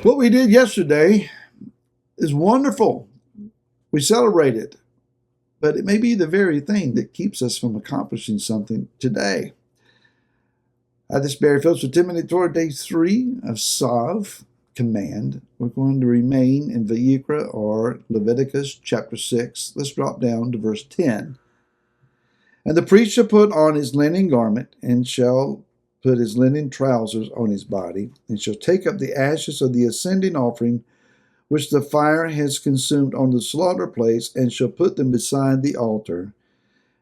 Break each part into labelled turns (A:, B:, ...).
A: What we did yesterday is wonderful. We celebrated, but it may be the very thing that keeps us from accomplishing something today. This Barry Phillips with 10-Minute Torah, day 3 of Tzav, command. We're going to remain in Vayikra or Leviticus chapter 6. Let's drop down to verse 10. And the priest shall put on his linen garment, and shall put his linen trousers on his body, and shall take up the ashes of the ascending offering, which the fire has consumed on the slaughter place, and shall put them beside the altar.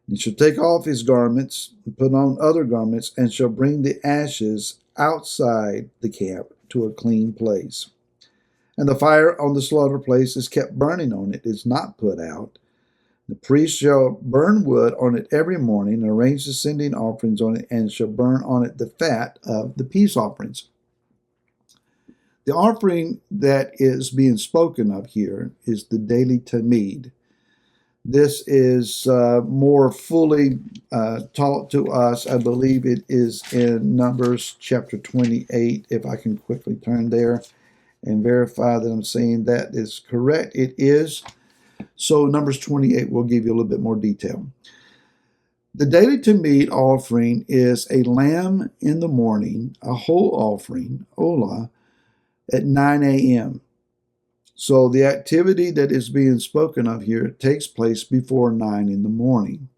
A: And he shall take off his garments, and put on other garments, and shall bring the ashes outside the camp to a clean place. And the fire on the slaughter place is kept burning on it, is not put out. The priest shall burn wood on it every morning, and arrange the sending offerings on it, and shall burn on it the fat of the peace offerings. The offering that is being spoken of here is the daily tamid. This is more fully taught to us. I believe it is in Numbers chapter 28, if I can quickly turn there and verify that I'm saying that is correct. It is. So Numbers 28 will give you a little bit more detail. The daily tamid offering is a lamb in the morning, a whole offering, olah, at 9 a.m. So the activity that is being spoken of here takes place before 9 in the morning.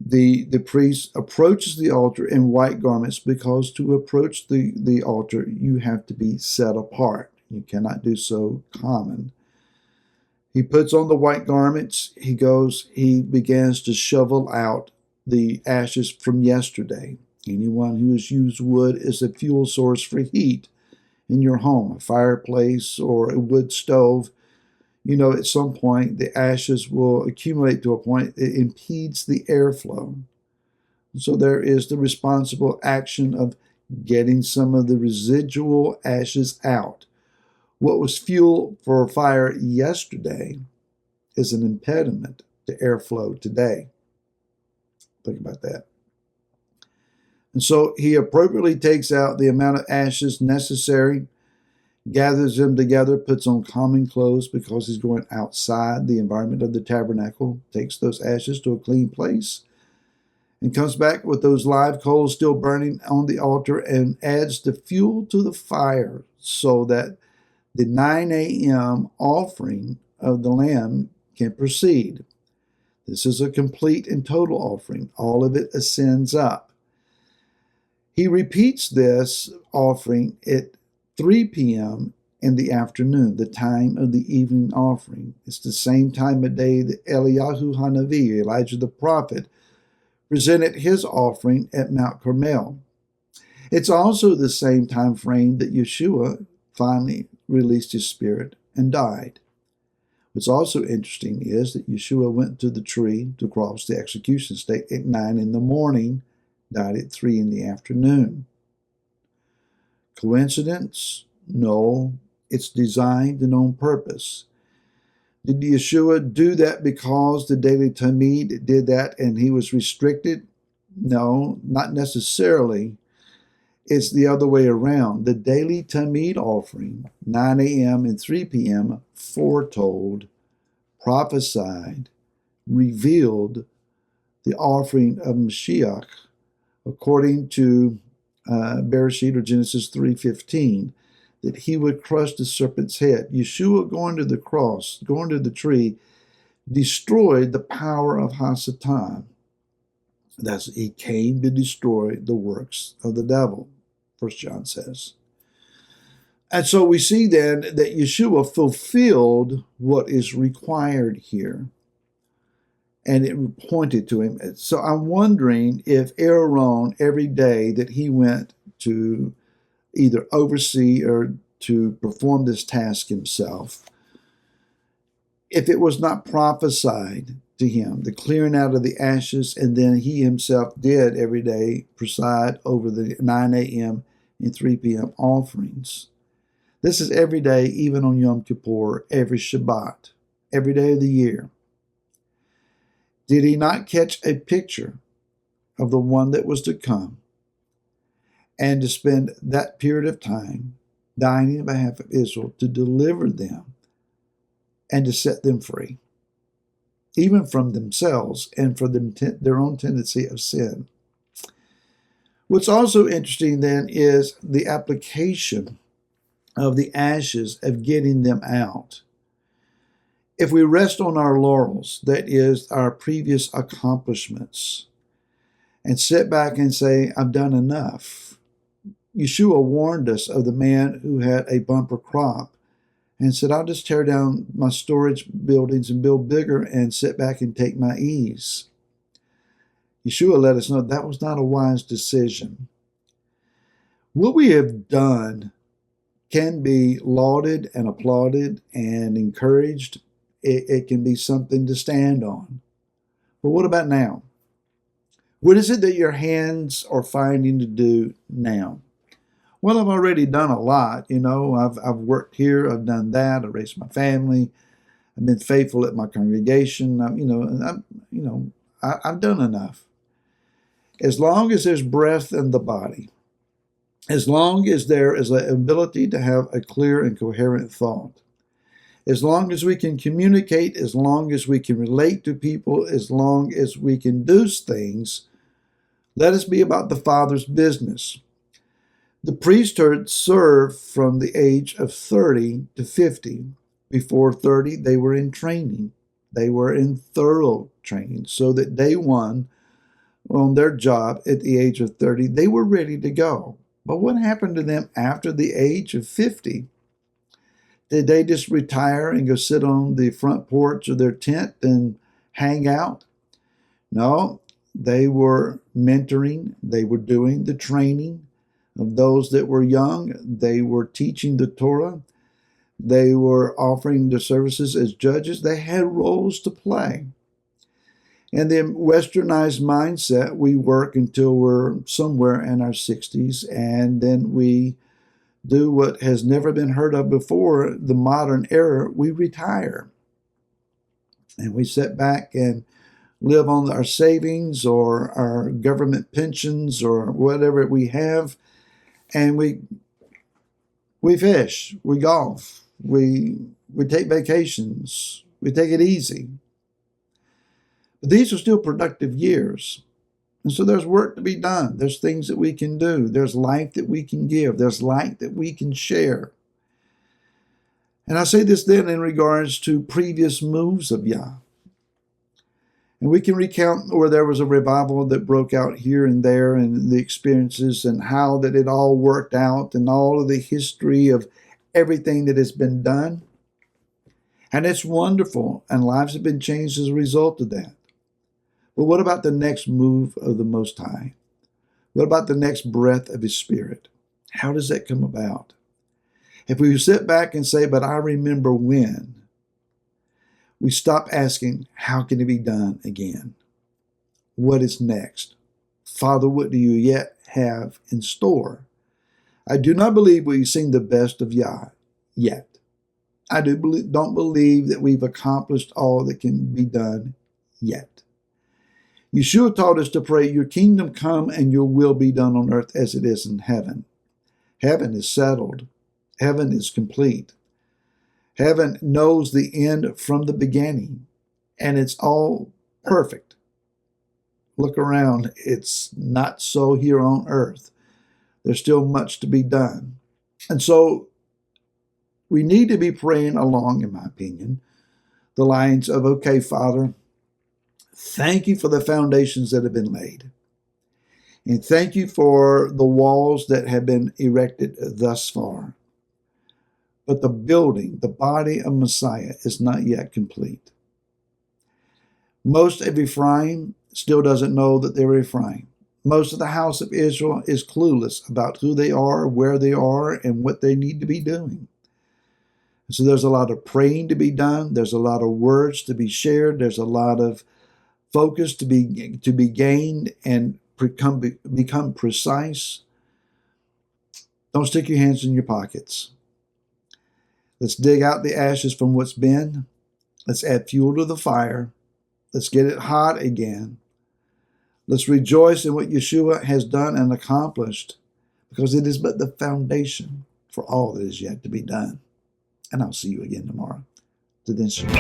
A: The priest approaches the altar in white garments, because to approach the altar you have to be set apart. You cannot do so common. He puts on the white garments. He begins to shovel out the ashes from yesterday. Anyone who has used wood as a fuel source for heat in your home, a fireplace or a wood stove, at some point the ashes will accumulate to a point it impedes the airflow. So there is the responsible action of getting some of the residual ashes out. What was fuel for a fire yesterday is an impediment to airflow today. Think about that. And so he appropriately takes out the amount of ashes necessary, gathers them together, puts on common clothes because he's going outside the environment of the tabernacle, takes those ashes to a clean place, and comes back with those live coals still burning on the altar and adds the fuel to the fire so that the 9 a.m. offering of the lamb can proceed. This is a complete and total offering. All of it ascends up. He repeats this offering at 3 p.m. in the afternoon, the time of the evening offering. It's the same time of day that Eliyahu Hanavi, Elijah the prophet, presented his offering at Mount Carmel. It's also the same time frame that Yeshua finally released his spirit and died. What's also interesting is that Yeshua went to the tree to cross the execution stake at 9 in the morning, died at 3 in the afternoon. Coincidence? No, it's designed and on purpose. Did Yeshua do that because the daily tamid did that and he was restricted? No, not necessarily. It's the other way around. The daily tamid offering, 9 a.m. and 3 p.m., foretold, prophesied, revealed the offering of Mashiach, according to Bereshit or Genesis 3:15, that he would crush the serpent's head. Yeshua going to the cross, going to the tree, destroyed the power of Hasatan. He came to destroy the works of the devil, 1 John says. And so we see then that Yeshua fulfilled what is required here. And it pointed to him. So I'm wondering if Aaron, every day that he went to either oversee or to perform this task himself, if it was not prophesied to him, the clearing out of the ashes, and then he himself did every day preside over the 9 a.m. and 3 p.m. offerings. This is every day, even on Yom Kippur, every Shabbat, every day of the year. Did he not catch a picture of the one that was to come and to spend that period of time dying in behalf of Israel to deliver them and to set them free, even from themselves and from their own tendency of sin. What's also interesting then is the application of the ashes of getting them out. If we rest on our laurels, that is our previous accomplishments, and sit back and say, I've done enough. Yeshua warned us of the man who had a bumper crop and said, I'll just tear down my storage buildings and build bigger and sit back and take my ease. Yeshua let us know that was not a wise decision. What we have done can be lauded and applauded and encouraged. It can be something to stand on. But what about now? What is it that your hands are finding to do now? Well, I've already done a lot. I've worked here, I've done that, I raised my family, I've been faithful at my congregation. I've done enough. As long as there's breath in the body, as long as there is an ability to have a clear and coherent thought, as long as we can communicate, as long as we can relate to people, as long as we can do things, let us be about the Father's business. The priesthood served from the age of 30 to 50. Before 30, they were in training. They were in thorough training, so that day one on their job at the age of 30, they were ready to go. But what happened to them after the age of 50? Did they just retire and go sit on the front porch of their tent and hang out? No, they were mentoring. They were doing the training of those that were young. They were teaching the Torah. They were offering their services as judges. They had roles to play. In the westernized mindset, we work until we're somewhere in our 60s, and then we do what has never been heard of before, the modern era. We retire. And we sit back and live on our savings or our government pensions or whatever we have, and we fish, we golf, we take vacations, we take it easy. But these are still productive years. And so there's work to be done. There's things that we can do. There's life that we can give. There's light that we can share. And I say this then in regards to previous moves of Yah. And we can recount where there was a revival that broke out here and there and the experiences and how that it all worked out and all of the history of everything that has been done. And it's wonderful, and lives have been changed as a result of that. But what about the next move of the Most High? What about the next breath of His Spirit? How does that come about? If we sit back and say, but I remember when, we stop asking, how can it be done again? What is next? Father, what do you yet have in store? I do not believe we've seen the best of Yah yet. I don't believe that we've accomplished all that can be done yet. Yeshua taught us to pray, your kingdom come and your will be done on earth as it is in heaven. Heaven is settled. Heaven is complete. Heaven knows the end from the beginning, and it's all perfect. Look around. It's not so here on earth. There's still much to be done. And so we need to be praying along, in my opinion, the lines of, okay, Father, thank you for the foundations that have been laid. And thank you for the walls that have been erected thus far. But the building, the body of Messiah, is not yet complete. Most of Ephraim still doesn't know that they're Ephraim. Most of the house of Israel is clueless about who they are, where they are, and what they need to be doing. So there's a lot of praying to be done. There's a lot of words to be shared. There's a lot of focus to be gained and become precise. Don't stick your hands in your pockets. Let's dig out the ashes from what's been. Let's add fuel to the fire. Let's get it hot again. Let's rejoice in what Yeshua has done and accomplished, because it is but the foundation. for all that is yet to be done. And I'll see you again tomorrow. To then, shalom.